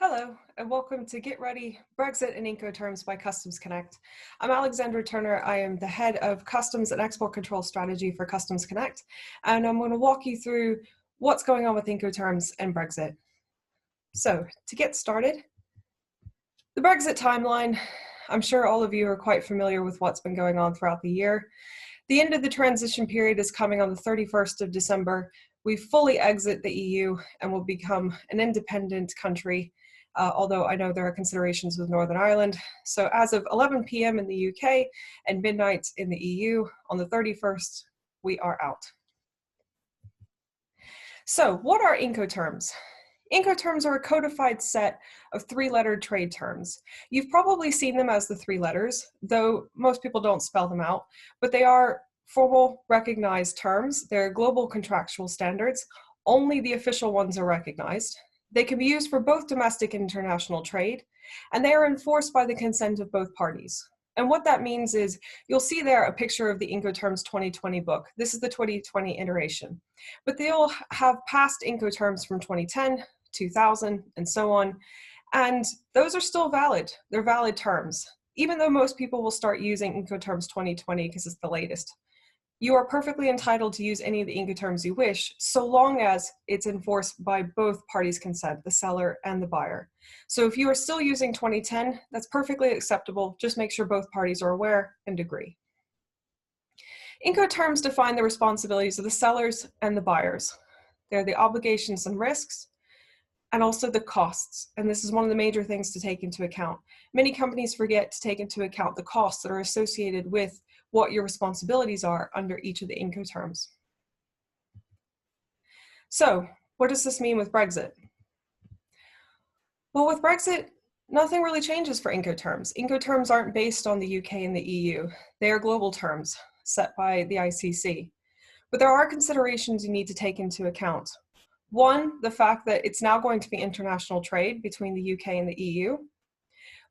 Hello, and welcome to Get Ready, Brexit and Incoterms by Customs Connect. I'm Alexandra Turner. I am the head of Customs and Export Control Strategy for Customs Connect, and I'm going to walk you through what's going on with Incoterms and Brexit. So, to get started, the Brexit timeline, I'm sure all of you are quite familiar with what's been going on throughout the year. The end of the transition period is coming on the 31st of December. We fully exit the EU and will become an independent country, although I know there are considerations with Northern Ireland. So as of 11 p.m. in the UK and midnight in the EU on the 31st, we are out. So what are Incoterms? Incoterms are a codified set of three-lettered trade terms. You've probably seen them as the three letters, though most people don't spell them out, but they are formal, recognized terms. They're global contractual standards. Only the official ones are recognized. They can be used for both domestic and international trade, and they are enforced by the consent of both parties. And what that means is you'll see there a picture of the Incoterms 2020 book. This is the 2020 iteration. But they'll have past Incoterms from 2010, 2000, and so on. And those are still valid. They're valid terms, even though most people will start using Incoterms 2020 because it's the latest. You are perfectly entitled to use any of the Incoterms you wish, so long as it's enforced by both parties' consent, the seller and the buyer. So if you are still using 2010, that's perfectly acceptable. Just make sure both parties are aware and agree. Incoterms define the responsibilities of the sellers and the buyers. They're the obligations and risks, and also the costs. And this is one of the major things to take into account. Many companies forget to take into account the costs that are associated with what your responsibilities are under each of the Incoterms. So, what does this mean with Brexit? Well, with Brexit, nothing really changes for Incoterms. Incoterms aren't based on the UK and the EU. They are global terms set by the ICC. But there are considerations you need to take into account. One, the fact that it's now going to be international trade between the UK and the EU,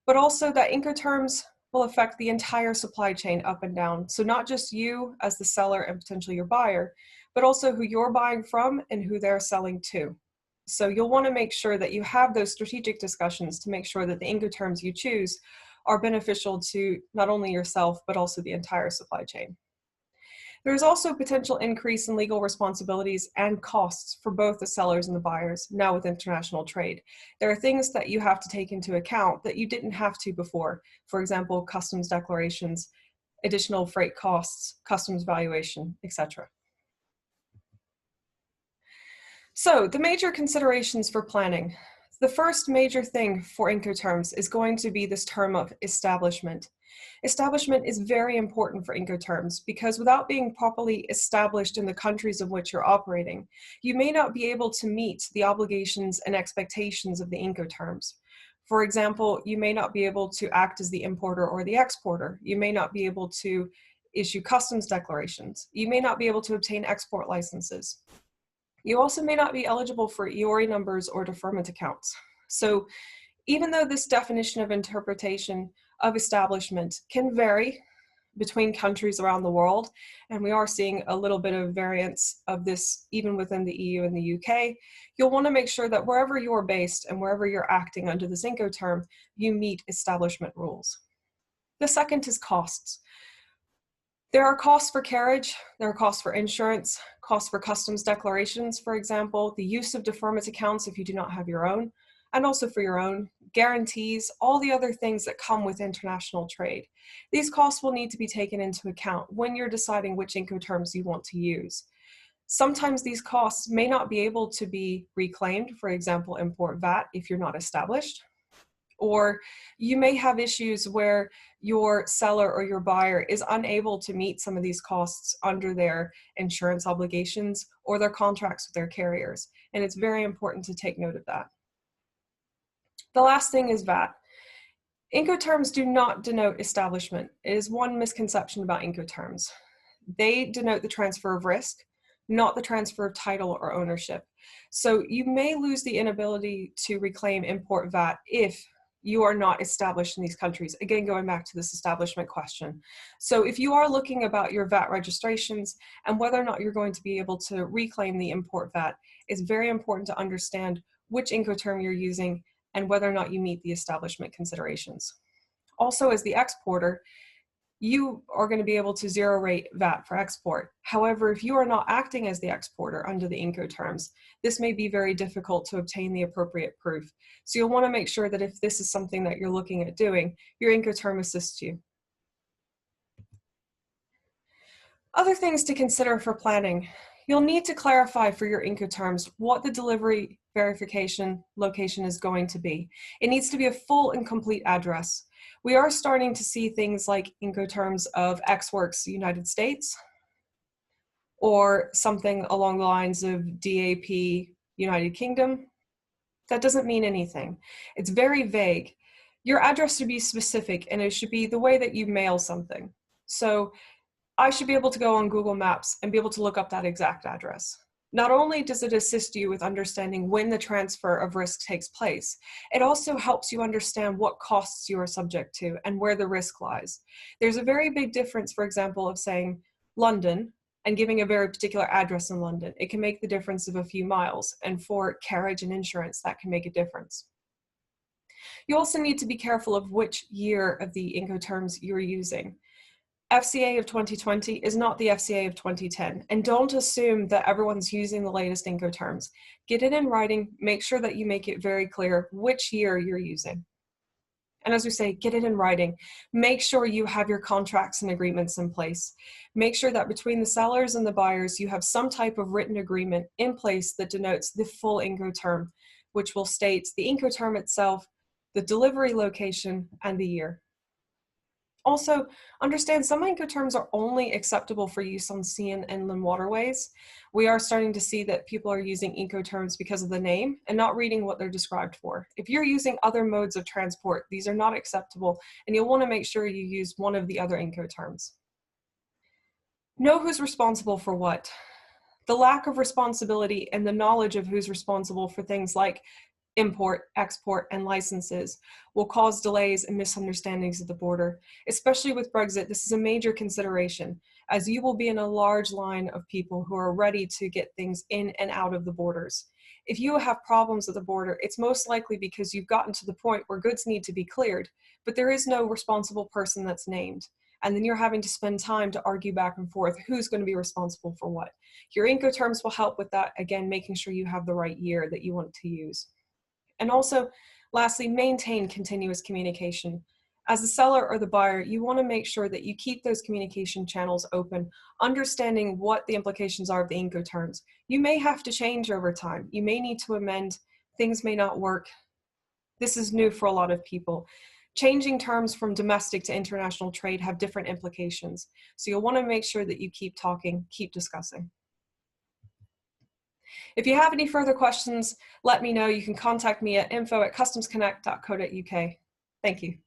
but also that Incoterms will affect the entire supply chain up and down. So not just you as the seller and potentially your buyer, but also who you're buying from and who they're selling to. So you'll want to make sure that you have those strategic discussions to make sure that the Incoterms you choose are beneficial to not only yourself, but also the entire supply chain. There's also a potential increase in legal responsibilities and costs for both the sellers and the buyers now with international trade. There are things that you have to take into account that you didn't have to before. For example, customs declarations, additional freight costs, customs valuation, etc. So the major considerations for planning. The first major thing for Incoterms is going to be this term of establishment. Establishment is very important for Incoterms because without being properly established in the countries in which you're operating, you may not be able to meet the obligations and expectations of the Incoterms. For example, you may not be able to act as the importer or the exporter. You may not be able to issue customs declarations. You may not be able to obtain export licenses. You also may not be eligible for EORI numbers or deferment accounts. So even though this definition of interpretation of establishment can vary between countries around the world, and we are seeing a little bit of variance of this even within the EU and the UK, you'll want to make sure that wherever you're based and wherever you're acting under this Incoterm, you meet establishment rules. The second is costs. There are costs for carriage, there are costs for insurance, costs for customs declarations, for example, the use of deferment accounts if you do not have your own, and also for your own, guarantees, all the other things that come with international trade. These costs will need to be taken into account when you're deciding which Incoterms you want to use. Sometimes these costs may not be able to be reclaimed, for example, import VAT if you're not established. Or you may have issues where your seller or your buyer is unable to meet some of these costs under their insurance obligations or their contracts with their carriers. And it's very important to take note of that. The last thing is VAT. Incoterms do not denote establishment. It is one misconception about Incoterms. They denote the transfer of risk, not the transfer of title or ownership. So you may lose the inability to reclaim import VAT if you are not established in these countries. Again, going back to this establishment question. So if you are looking about your VAT registrations and whether or not you're going to be able to reclaim the import VAT, it's very important to understand which Incoterm you're using and whether or not you meet the establishment considerations. Also, as the exporter, you are going to be able to zero rate VAT for export. However, if you are not acting as the exporter under the Incoterms, this may be very difficult to obtain the appropriate proof. So you'll want to make sure that if this is something that you're looking at doing, your Incoterm assists you. Other things to consider for planning. You'll need to clarify for your Incoterms what the delivery verification location is going to be. It needs to be a full and complete address. We are starting to see things like Incoterms of XWorks United States, or something along the lines of DAP United Kingdom. That doesn't mean anything. It's very vague. Your address should be specific, and it should be the way that you mail something. So I should be able to go on Google Maps and be able to look up that exact address. Not only does it assist you with understanding when the transfer of risk takes place, it also helps you understand what costs you are subject to and where the risk lies. There's a very big difference, for example, of saying London and giving a very particular address in London. It can make the difference of a few miles, and for carriage and insurance, that can make a difference. You also need to be careful of which year of the Incoterms you're using. FCA of 2020 is not the FCA of 2010, and don't assume that everyone's using the latest Incoterms. Get it in writing, make sure that you make it very clear which year you're using. And as we say, get it in writing. Make sure you have your contracts and agreements in place. Make sure that between the sellers and the buyers, you have some type of written agreement in place that denotes the full Incoterm, which will state the Incoterm itself, the delivery location, and the year. Also, understand some Incoterms are only acceptable for use on sea and inland waterways. We are starting to see that people are using Incoterms because of the name and not reading what they're described for. If you're using other modes of transport, these are not acceptable, and you'll want to make sure you use one of the other Incoterms. Know who's responsible for what. The lack of responsibility and the knowledge of who's responsible for things like import, export, and licenses will cause delays and misunderstandings at the border. Especially with Brexit, this is a major consideration, as you will be in a large line of people who are ready to get things in and out of the borders. If you have problems at the border, it's most likely because you've gotten to the point where goods need to be cleared, but there is no responsible person that's named. And then you're having to spend time to argue back and forth who's going to be responsible for what. Your Incoterms will help with that, again, making sure you have the right year that you want to use. And also, lastly, maintain continuous communication. As the seller or the buyer, you want to make sure that you keep those communication channels open, understanding what the implications are of the Incoterms. You may have to change over time. You may need to amend. Things may not work. This is new for a lot of people. Changing terms from domestic to international trade have different implications. So you'll want to make sure that you keep talking, keep discussing. If you have any further questions, let me know. You can contact me at info@customsconnect.co.uk. Thank you.